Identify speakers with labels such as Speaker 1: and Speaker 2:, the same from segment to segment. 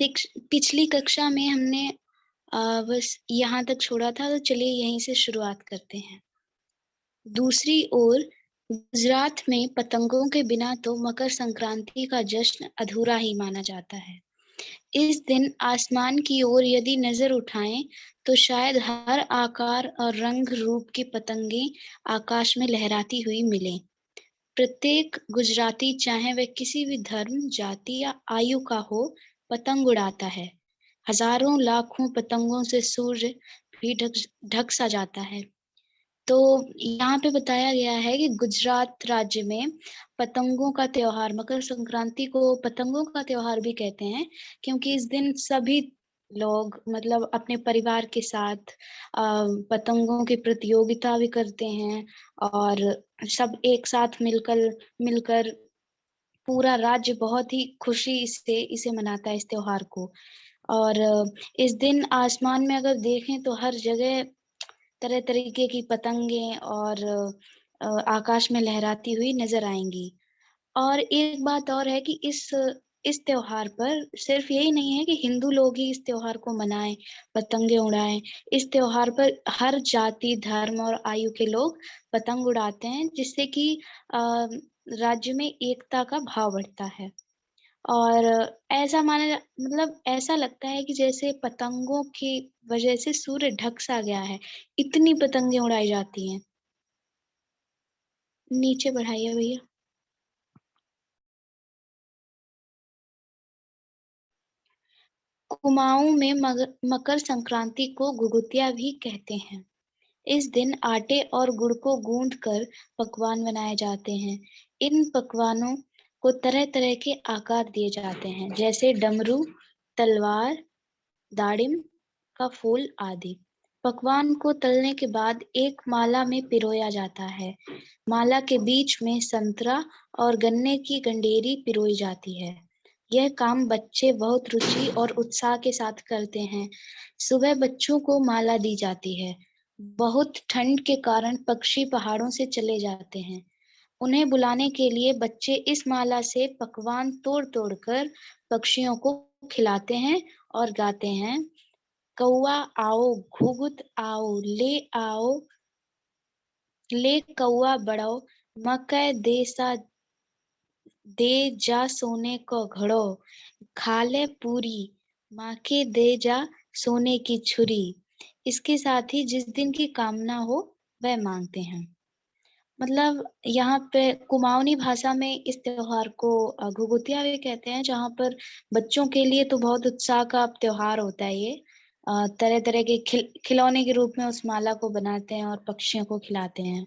Speaker 1: पिछली कक्षा में हमने बस यहाँ तक छोड़ा था, तो चलिए यहीं से शुरुआत करते हैं। दूसरी ओर गुजरात में पतंगों के बिना तो मकर संक्रांति का जश्न अधूरा ही माना जाता है। इस दिन आसमान की ओर यदि नजर उठाएं तो शायद हर आकार और रंग रूप की पतंगें आकाश में लहराती हुई मिलें। प्रत्येक गुजराती, चाहे वह किसी भी धर्म, जाति या आयु का हो, पतंग उड़ाता है। हजारों लाखों पतंगों से सूर्य भी ढक ढक सा जाता है। तो यहाँ पे बताया गया है कि गुजरात राज्य में पतंगों का त्योहार, मकर संक्रांति को पतंगों का त्योहार भी कहते हैं, क्योंकि इस दिन सभी लोग मतलब अपने परिवार के साथ पतंगों की प्रतियोगिता भी करते हैं और सब एक साथ मिलकर मिलकर पूरा राज्य बहुत ही खुशी से इसे मनाता है, इस त्योहार को। और इस दिन आसमान में अगर देखें तो हर जगह तरह तरीके की पतंगें और आकाश में लहराती हुई नजर आएंगी। और एक बात और है कि इस त्योहार पर सिर्फ यही नहीं है कि हिंदू लोग ही इस त्योहार को मनाएं, पतंगे उड़ाएं। इस त्योहार पर हर जाति, धर्म और आयु के लोग पतंग उड़ाते हैं, जिससे कि राज्य में एकता का भाव बढ़ता है। और ऐसा मतलब ऐसा लगता है कि जैसे पतंगों की वजह से सूर्य ढक सा गया है, इतनी पतंगे उड़ाई जाती हैं। नीचे बढ़ाइए भैया। कुमाऊं में मकर संक्रांति को घुघुतिया भी कहते हैं। इस दिन आटे और गुड़ को गूंद कर पकवान बनाए जाते हैं। इन पकवानों को तरह तरह के आकार दिए जाते हैं, जैसे डमरू, तलवार, दाड़िम का फूल आदि। पकवान को तलने के बाद एक माला में पिरोया जाता है। माला के बीच में संतरा और गन्ने की गंडेरी पिरोई जाती है। यह काम बच्चे बहुत रुचि और उत्साह के साथ करते हैं। सुबह बच्चों को माला दी जाती है। बहुत ठंड के कारण पक्षी पहाड़ों से चले जाते हैं। उन्हें बुलाने के लिए बच्चे इस माला से पकवान तोड़ तोड़ कर पक्षियों को खिलाते हैं और गाते हैं, कौआ आओ, घुघुत आओ, ले कौआ बड़ो, मकई दे जा सोने को घड़ो, खा ले पूरी, माँ के दे जा सोने की छुरी। इसके साथ ही जिस दिन की कामना हो वह मांगते हैं। मतलब यहाँ पे कुमाऊनी भाषा में इस त्योहार को घुघुतिया भी कहते हैं, जहाँ पर बच्चों के लिए तो बहुत उत्साह का त्योहार होता है ये। तरह तरह के खिलौने के रूप में उस माला को बनाते हैं और पक्षियों को खिलाते हैं।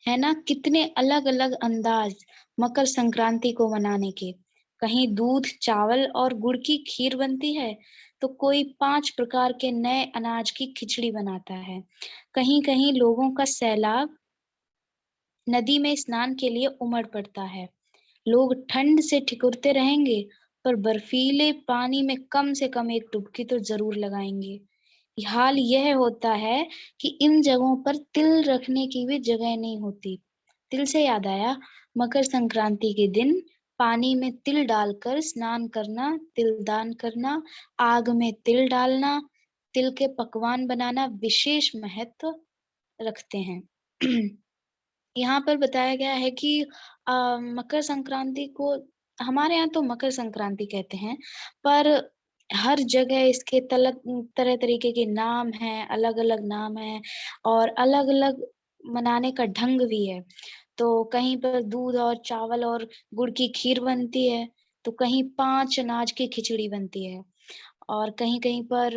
Speaker 1: है ना, कितने अलग अलग अंदाज मकर संक्रांति को मनाने के। कहीं दूध, चावल और गुड़ की खीर बनती है, तो कोई 5 प्रकार के नए अनाज की खिचड़ी बनाता है। कहीं कहीं लोगों का सैलाब नदी में स्नान के लिए उमड़ पड़ता है। लोग ठंड से ठिठुरते रहेंगे, पर बर्फीले पानी में कम से कम एक डुबकी तो जरूर लगाएंगे। हाल यह होता है कि इन जगहों पर तिल रखने की भी जगह नहीं होती। तिल से याद आया, मकर संक्रांति के दिन पानी में तिल डालकर स्नान करना, तिल दान करना, आग में तिल डालना, तिल के पकवान बनाना विशेष महत्व रखते हैं। यहाँ पर बताया गया है कि मकर संक्रांति को हमारे यहाँ तो मकर संक्रांति कहते हैं, पर हर जगह इसके तरह तरीके के नाम हैं, अलग-अलग नाम हैं और अलग-अलग मनाने का ढंग भी है। तो कहीं पर दूध और चावल और गुड़ की खीर बनती है, तो कहीं 5 अनाज की खिचड़ी बनती है। और कहीं-कहीं पर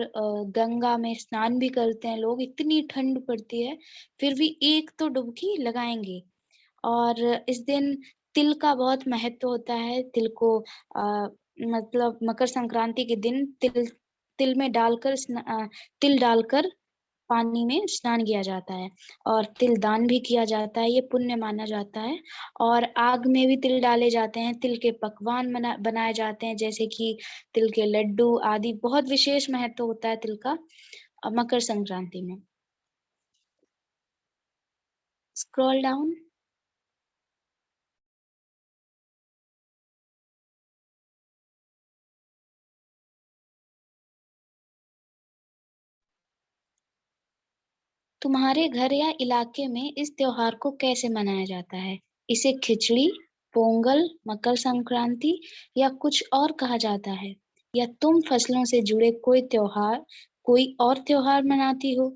Speaker 1: गंगा में स्नान भी करते हैं लोग, इतनी ठंड पड़ती है, फिर भी एक तो डुबकी लगाएँगे। और इस दिन तिल का बहुत महत्व होता है। तिल को मतलब मकर संक्रांति के दिन तिल में तिल डालकर पानी में स्नान किया जाता है और तिल दान भी किया जाता है, ये पुण्य माना जाता है। और आग में भी तिल डाले जाते हैं, तिल के पकवान बनाए जाते हैं, जैसे कि तिल के लड्डू आदि। बहुत विशेष महत्व होता है तिल का मकर संक्रांति में। Scroll down. तुम्हारे घर या इलाके में इस त्योहार को कैसे मनाया जाता है? इसे खिचड़ी, पोंगल, मकर संक्रांति या कुछ और कहा जाता है? या तुम फसलों से जुड़े कोई और त्योहार मनाती हो?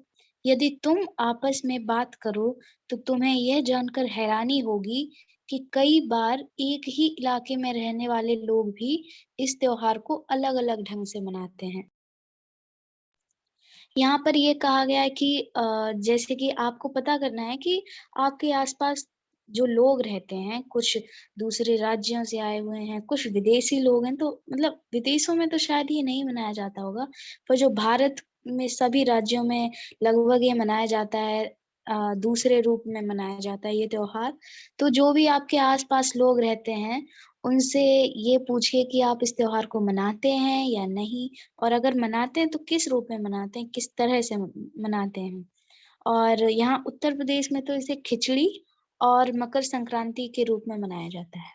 Speaker 1: यदि तुम आपस में बात करो, तो तुम्हें यह जानकर हैरानी होगी कि कई बार एक ही इलाके में रहने वाले लोग भी इस त्योहार को अलग-अलग ढंग से मनाते हैं। यहाँ पर ये कहा गया है कि जैसे कि आपको पता करना है कि आपके आस-पास जो लोग रहते हैं, कुछ दूसरे राज्यों से आए हुए हैं, कुछ विदेशी लोग हैं, तो मतलब विदेशों में तो शायद ये नहीं मनाया जाता होगा, पर जो भारत में सभी राज्यों में लगभग ये मनाया जाता है, दूसरे रूप में मनाया जाता है ये त्योहार। तो जो भी आपके आस-पास लोग रहते हैं, उनसे ये पूछिए कि आप इस त्योहार को मनाते हैं या नहीं? और अगर मनाते हैं तो किस रूप में मनाते हैं, किस तरह से मनाते हैं? और यहाँ उत्तर प्रदेश में तो इसे खिचड़ी और मकर संक्रांति के रूप में मनाया जाता है।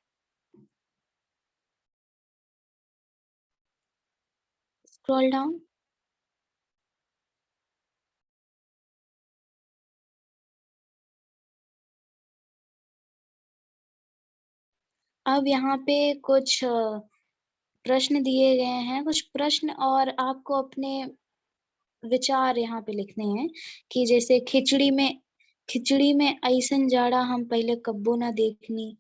Speaker 1: Scroll down. अब यहाँ पे कुछ प्रश्न दिए गए हैं, कुछ प्रश्न और आपको अपने विचार यहाँ पे लिखने हैं कि जैसे खिचड़ी में अइसन जाड़ा हम पहले कब्बो ना देखनी,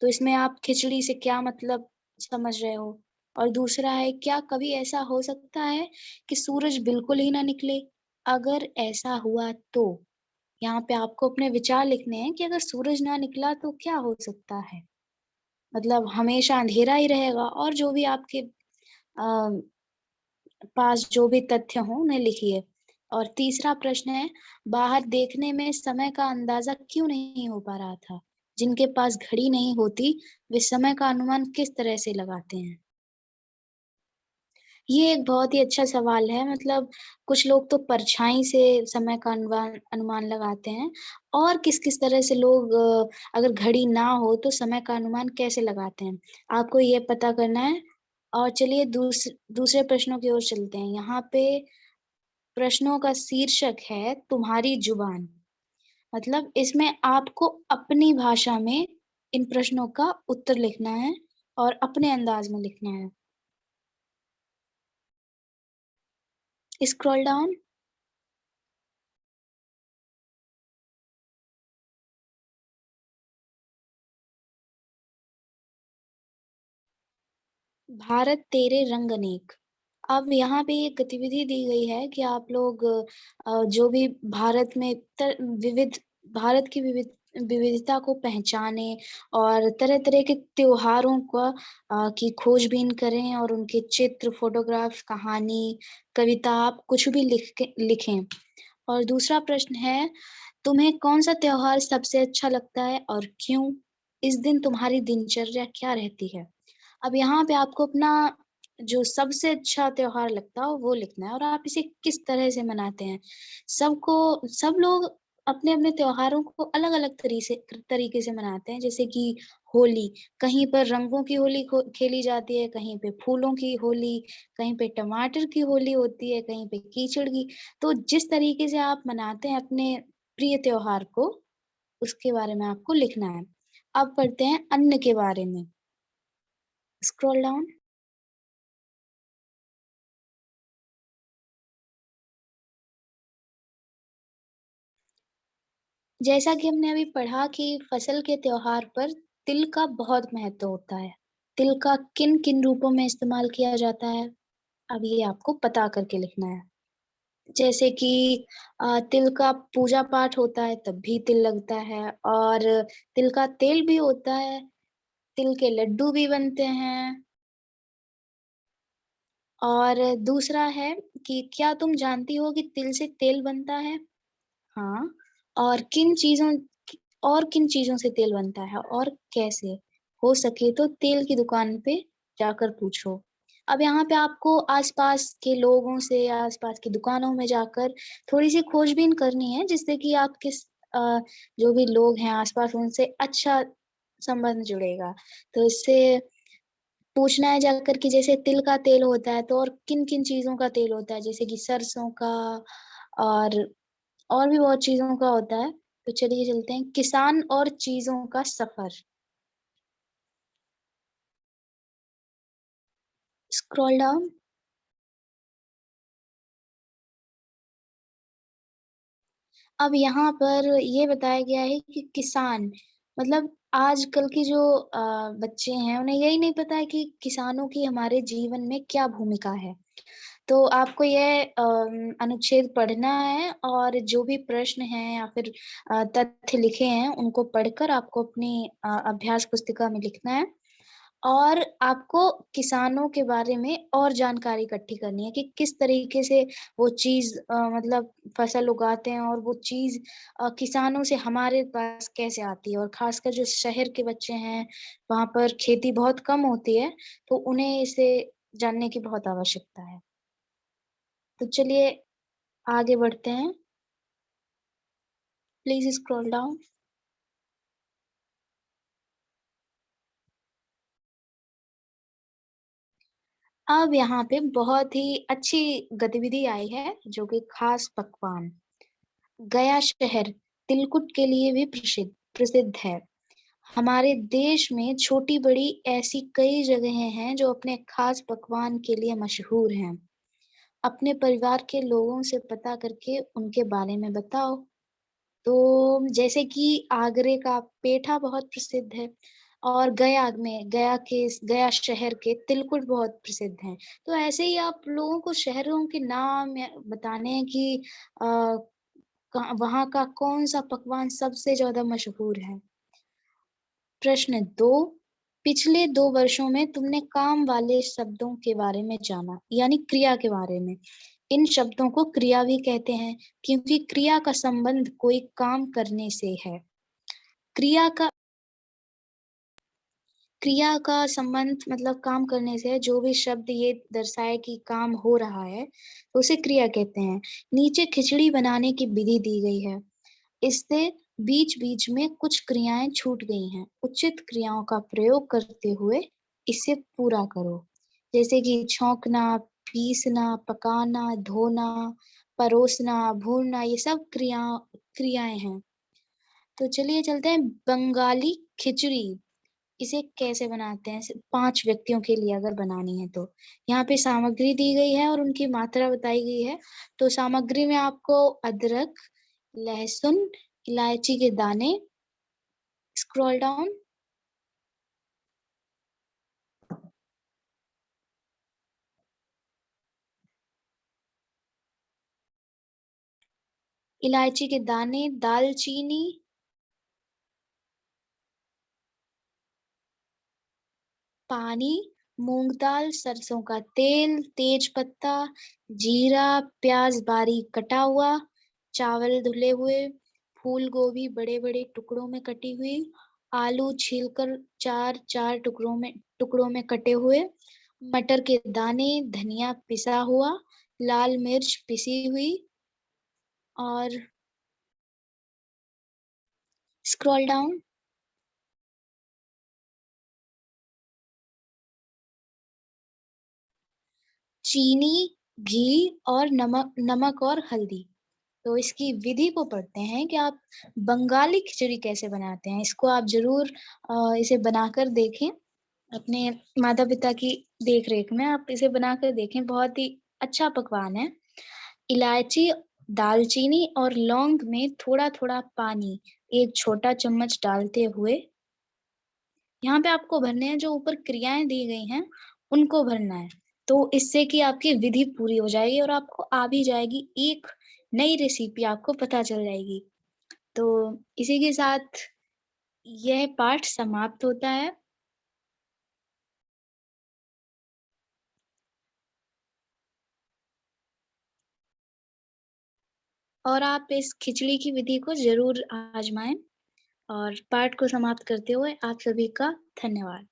Speaker 1: तो इसमें आप खिचड़ी से क्या मतलब समझ रहे हो? और दूसरा है क्या कभी ऐसा हो सकता है कि सूरज बिल्कुल ही ना निकले? अगर ऐसा हुआ तो? यहाँ पे आपको अपने विचार लिखने हैं कि अगर सूरज ना निकला तो क्या हो सकता है? मतलब हमेशा अंधेरा ही रहेगा और जो भी आपके पास जो भी तथ्य हों उन्हें लिखिए। और तीसरा प्रश्न है, बाहर देखने में समय का अंदाज़ा क्यों नहीं हो पा रहा था? जिनके पास घड़ी नहीं होती, वे समय का अनुमान किस तरह से लगाते हैं? ये एक बहुत ही अच्छा सवाल है मतलब कुछ लोग तो परछाई से समय का अनुमान लगाते हैं और किस-किस तरह से लोग अगर घड़ी ना हो तो समय का अनुमान कैसे लगाते हैं, आपको ये पता करना है। और चलिए दूसरे प्रश्नों की ओर चलते हैं। यहाँ पे प्रश्नों का शीर्षक है तुम्हारी जुबान। मतलब इसमें आपको अपनी भाषा में इन प्रश्नों का उत्तर लिखना है और अपने अंदाज में लिखना है। Scroll down. भारत तेरे रंग अनेक। अब यहाँ पे एक गतिविधि दी गई है कि आप लोग जो भी भारत में भारत की विविधता को पहचानें और तरह-तरह के त्योहारों की खोजबीन करें और उनके चित्र, फ़ोटोग्राफ, कहानी, कविता आप कुछ भी लिखें। और दूसरा प्रश्न है, तुम्हें कौन-सा त्योहार सबसे अच्छा लगता है और क्यों? इस दिन तुम्हारी दिनचर्या क्या रहती है? अब यहाँ पे आपको अपना जो सबसे अच्छा त्योहार लगता हो वो लिखना है और आप इसे किस तरह से मनाते हैं। सब लोग अपने-अपने त्योहारों को अलग-अलग तरीके से मनाते हैं जैसे कि होली, कहीं पर रंगों की होली खेली जाती है, कहीं पे फूलों की होली, कहीं पे टमाटर की होली होती है, कहीं पे कीचड़ की। तो जिस तरीके से आप मनाते हैं अपने प्रिय त्योहार को, उसके बारे में आपको लिखना है। अब पढ़ते हैं अन्न के बारे में। Scroll down. जैसा कि हमने अभी पढ़ा कि फसल के त्योहार पर तिल का बहुत महत्व होता है। तिल का किन-किन रूपों में इस्तेमाल किया जाता है? अब ये आपको पता करके लिखना है। जैसे कि तिल का पूजा-पाठ होता है तब भी तिल लगता है और तिल का तेल भी होता है, तिल के लड्डू भी बनते हैं और दूसरा है कि क्या तुम जानती हो कि तिल से तेल बनता है? हाँ, और किन चीज़ों से तेल बनता है और कैसे? हो सके तो तेल की दुकान पे जाकर पूछो। अब यहाँ पे आपको आस-पास के लोगों से, आस-पास की दुकानों में जाकर थोड़ी-सी खोजबीन करनी है जिससे कि आप जो भी लोग हैं आस-पास उनसे अच्छा संबंध जुड़ेगा। तो इससे पूछना है जाकर कि जैसे तिल का तेल होता है तो और किन-किन चीज़ों का तेल होता है? जैसे कि सरसों का और और भी बहुत चीज़ों का होता है, तो चलिए चलते हैं किसान और चीज़ों का सफ़र। Scroll down. अब यहाँ पर ये बताया गया है कि किसान मतलब आजकल की जो बच्चे हैं, उन्हें यही नहीं पता है कि किसानों की हमारे जीवन में क्या भूमिका है। तो आपको ये अनुच्छेद पढ़ना है और जो भी प्रश्न हैं या फिर तथ्य लिखे हैं, उनको पढ़कर आपको अपनी अभ्यास पुस्तिका में लिखना है। और आपको किसानों के बारे में और जानकारी इकट्ठी करनी है कि किस तरीके से वो चीज़ मतलब फसल उगाते हैं और वो चीज़ किसानों से हमारे पास कैसे आती है और ख़ासकर जो शहर के बच्चे हैं, वहाँ पर खेती बहुत कम होती है, तो उन्हें इसे जानने की बहुत आवश्यकता है। तो चलिए आगे बढ़ते हैं। Please scroll down. अब यहाँ पे बहुत ही अच्छी गतिविधि आई है, जो कि खास पकवान। गया शहर तिलकुट के लिए भी प्रसिद्ध है। हमारे देश में छोटी-बड़ी ऐसी कई जगहें हैं जो अपने खास पकवान के लिए मशहूर हैं। अपने परिवार के लोगों से पता करके उनके बारे में बताओ। तो जैसे कि आगरे का पेठा बहुत प्रसिद्ध है और गया शहर के तिलकुट बहुत प्रसिद्ध हैं। तो ऐसे ही आप लोगों को शहरों के नाम या बताने हैं कि अ, वहाँ का कौन-सा पकवान सबसे ज़्यादा मशहूर है? प्रश्न 2, पिछले 2 वर्षों में तुमने काम वाले शब्दों के बारे में जाना, यानी क्रिया के बारे में। इन शब्दों को क्रिया भी कहते हैं, क्योंकि क्रिया का संबंध कोई काम करने से है। क्रिया का क्रिया का संबंध मतलब काम करने से है, जो भी शब्द ये दर्शाए कि काम हो रहा है, तो उसे क्रिया कहते हैं। नीचे खिचड़ी बनाने की विधि दी गई है। इससे बीच-बीच में कुछ क्रियाएँ छूट गई हैं। उचित क्रियाओं का प्रयोग करते हुए इसे पूरा करो। जैसे कि छौंकना, पीसना, पकाना, धोना, परोसना, भूनना ये सब क्रियाएँ हैं। तो चलिए चलते हैं बंगाली खिचड़ी। इसे कैसे बनाते हैं? 5 व्यक्तियों के लिए अगर बनानी है तो। यहाँ पे सामग्री दी गई है और उनकी मात्रा बताई गई है। तो सामग्री में आपको अदरक, लहसुन, इलायची के दाने, स्क्रॉल डाउन, इलायची के दाने, दालचीनी, पानी, मूंग दाल, सरसों का तेल, तेज पत्ता, जीरा, प्याज बारीक कटा हुआ, चावल धुले हुए, फूल गोभी बड़े-बड़े टुकड़ों में कटी हुई, आलू छीलकर 4-4 टुकड़ों में कटे हुए, मटर के दाने, धनिया पिसा हुआ, लाल मिर्च पिसी हुई और स्क्रॉल डाउन, चीनी, घी और नमक और हल्दी। तो इसकी विधि को पढ़ते हैं कि आप बंगाली खिचड़ी कैसे बनाते हैं। इसको आप ज़रूर इसे बनाकर देखें, अपने माता-पिता की देख-रेख में आप इसे बनाकर देखें, बहुत ही अच्छा पकवान है। इलायची, दालचीनी और लौंग में थोड़ा-थोड़ा पानी 1 छोटा चम्मच डालते हुए यहाँ पे आपको भरने हैं जो ऊपर क्रियाएँ दी गई हैं, उनको भरना है। तो इससे कि आपकी विधि पूरी हो जाएगी और आपको आ भी जाएगी, एक नई रेसिपी आपको पता चल जाएगी। तो इसी के साथ यह पाठ समाप्त होता है और आप इस खिचड़ी की विधि को ज़रूर आज़माएँ और पाठ को समाप्त करते हुए आप सभी का धन्यवाद।